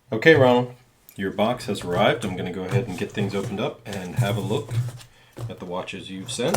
Okay, Ronald, your box has arrived. I'm going to go ahead and get things opened up and have a look at the watches you've sent.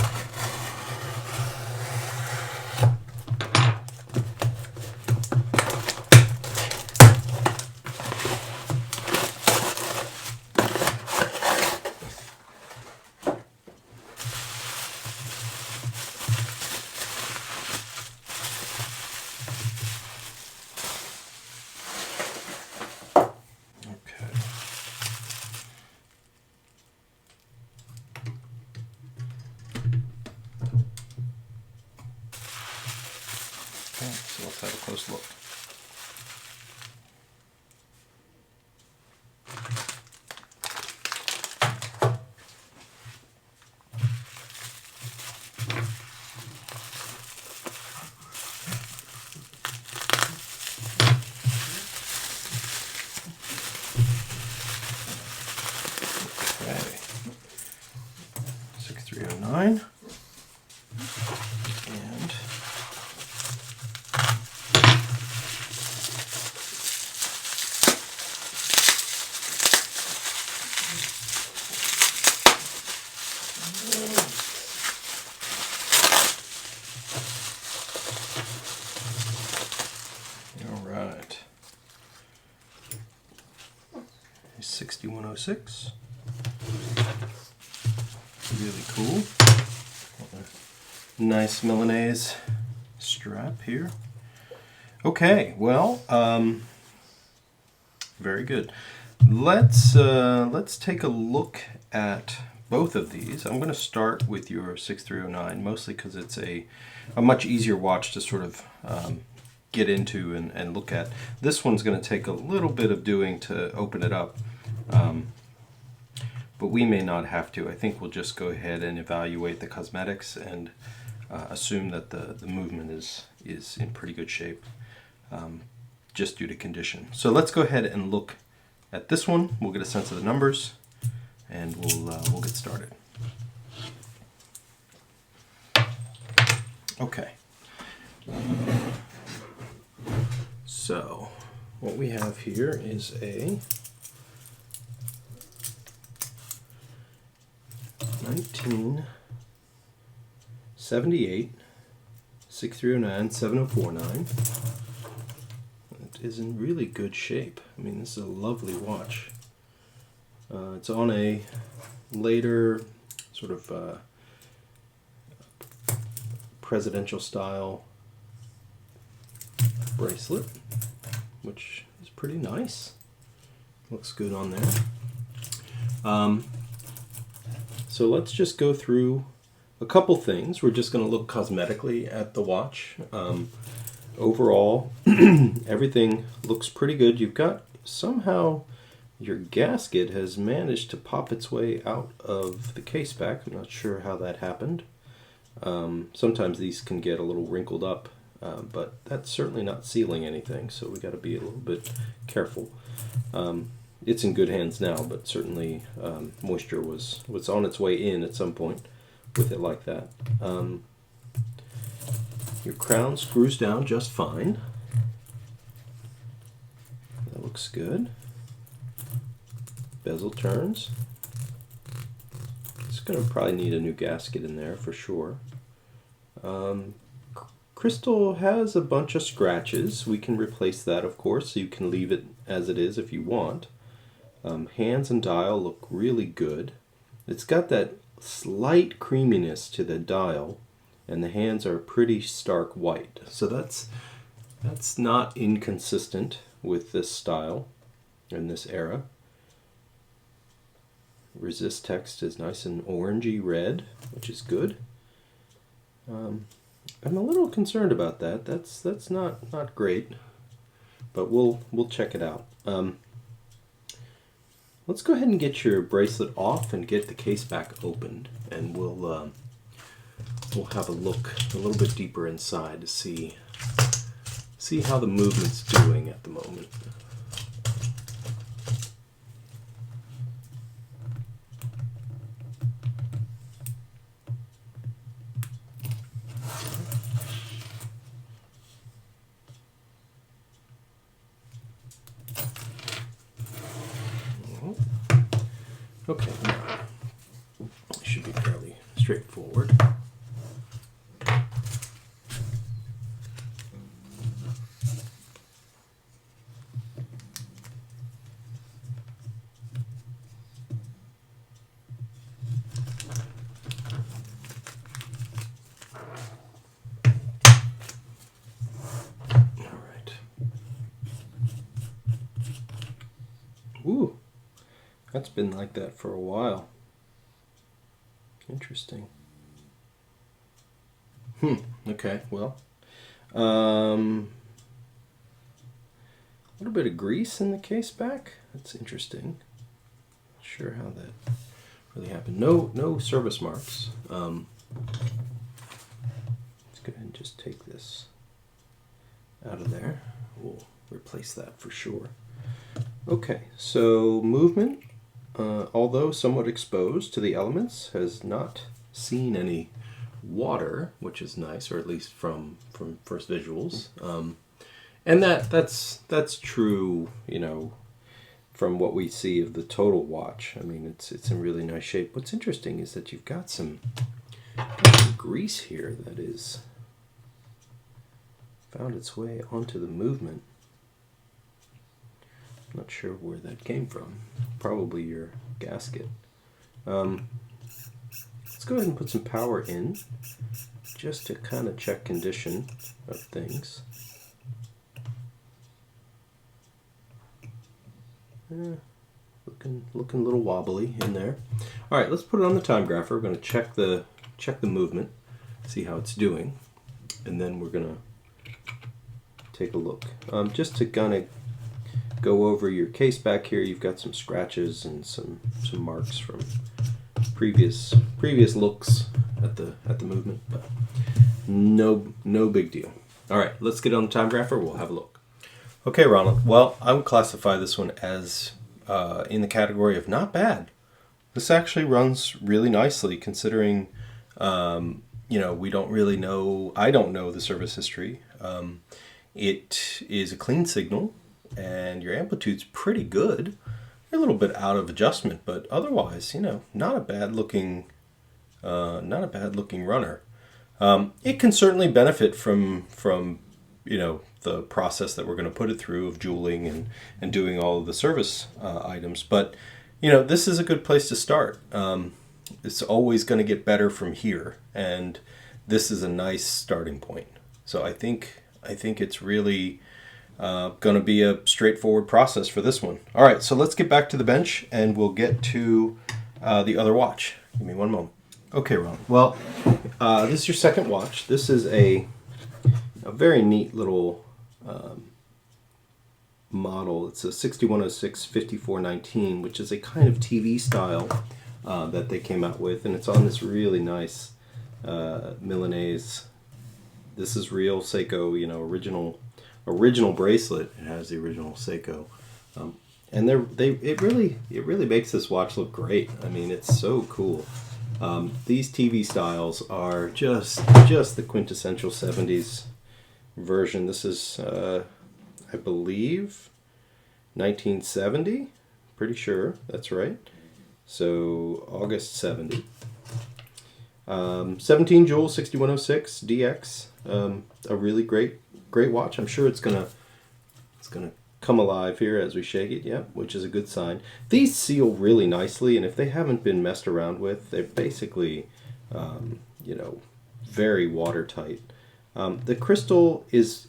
Okay. Okay, so let's have a close look. Okay. 6309. And all right. 6106. Really cool. Nice Milanese strap here. Okay, well, very good. Let's take a look at both of these. I'm going to start with your 6309, mostly because it's a much easier watch to sort of get into and look at. This one's going to take a little bit of doing to open it up, but we may not have to. I think we'll just go ahead and evaluate the cosmetics and assume that the movement is in pretty good shape, just due to condition. So let's go ahead and look at this one. We'll get a sense of the numbers, and we'll get started. Okay. So what we have here is a 1978 6309 7049. It is in really good shape. I mean, this is a lovely watch. It's on a later sort of presidential style bracelet, which is pretty nice. Looks good on there. So let's just go through a couple things. We're just going to look cosmetically at the watch. Overall, everything looks pretty good. You've got somehow your gasket has managed to pop its way out of the case back. I'm not sure how that happened. Sometimes these can get a little wrinkled up, but that's certainly not sealing anything, so we got to be a little bit careful. It's in good hands now, but certainly moisture was on its way in at some point with it like that. Your crown screws down just fine. That looks good. Bezel turns. It's going to probably need a new gasket in there for sure. Crystal has a bunch of scratches. We can replace that, of course, so you can leave it as it is if you want. Hands and dial look really good. It's got that slight creaminess to the dial, and the hands are pretty stark white. So that's not inconsistent with this style and this era. Resist text is nice and orangey red, which is good. I'm a little concerned about that. That's not great, but we'll check it out. Let's go ahead and get your bracelet off and get the case back opened, and we'll have a look a little bit deeper inside to see how the movement's doing at the moment. Okay, it should be fairly straightforward. Ooh, that's been like that for a while. Interesting. Okay, well. A little bit of grease in the case back. That's interesting. Not sure how that really happened. No service marks. Let's go ahead and just take this out of there. We'll replace that for sure. Okay, so movement, although somewhat exposed to the elements, has not seen any water, which is nice, or at least from first visuals. And that's true, from what we see of the total watch. I mean, it's in really nice shape. What's interesting is that you've got some grease here that is found its way onto the movement. Not sure where that came from. Probably your gasket. Let's go ahead and put some power in, just to kind of check condition of things. Looking a little wobbly in there. All right, let's put it on the time grapher. We're going to check the movement, see how it's doing, and then we're going to take a look. Just to kind of go over your case back here, you've got some scratches and some marks from previous looks at the movement, but no big deal. All right, let's get on the time grapher. We'll have a look. Okay, Ronald. Well, I would classify this one as in the category of not bad. This actually runs really nicely, considering we don't really know. I don't know the service history. It is a clean signal, and your amplitude's pretty good. You're a little bit out of adjustment, but otherwise, not a bad looking runner. It can certainly benefit from the process that we're going to put it through of jeweling and doing all of the service items. But this is a good place to start. It's always going to get better from here, and this is a nice starting point. So I think it's really going to be a straightforward process for this one. All right, so let's get back to the bench, and we'll get to the other watch. Give me one moment. Okay, Ron. Well, this is your second watch. This is a very neat little model. It's a 6106-5419, which is a kind of TV style that they came out with, and it's on this really nice Milanese. This is real Seiko, original bracelet. It has the original Seiko, and it really makes this watch look great. I mean, it's so cool. These TV styles are just the quintessential 70s version. This is I believe 1970, pretty sure that's right. So August 70. 17 jewel 6106 DX. A really great watch. I'm sure it's gonna come alive here as we shake it. Yeah, which is a good sign. These seal really nicely, and if they haven't been messed around with, they're basically very watertight. The crystal is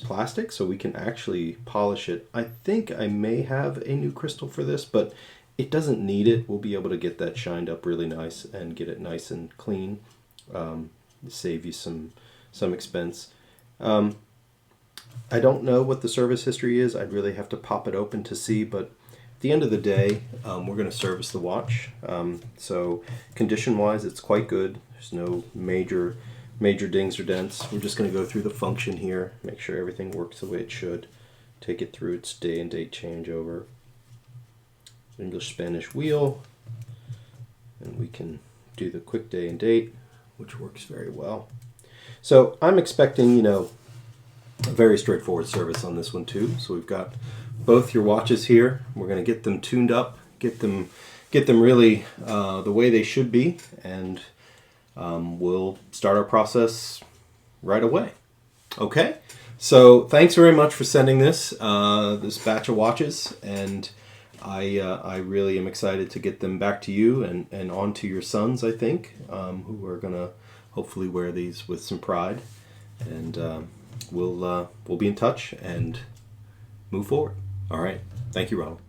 plastic, so we can actually polish it. I think I may have a new crystal for this, but it doesn't need it. We'll be able to get that shined up really nice and get it nice and clean. Save you some expense. I don't know what the service history is. I'd really have to pop it open to see, but at the end of the day, we're going to service the watch. So condition-wise, it's quite good. There's no major dings or dents. We're just going to go through the function here, make sure everything works the way it should, take it through its day and date changeover. English-Spanish wheel, and we can do the quick day and date, which works very well. So I'm expecting, a very straightforward service on this one too. So we've got both your watches here. We're going to get them tuned up, get them get them really the way they should be, and we'll start our process right away. Okay, so thanks very much for sending this batch of watches, and I really am excited to get them back to you and on to your sons, I think, who are gonna hopefully wear these with some pride, and we'll be in touch and move forward. All right, thank you, Ronald.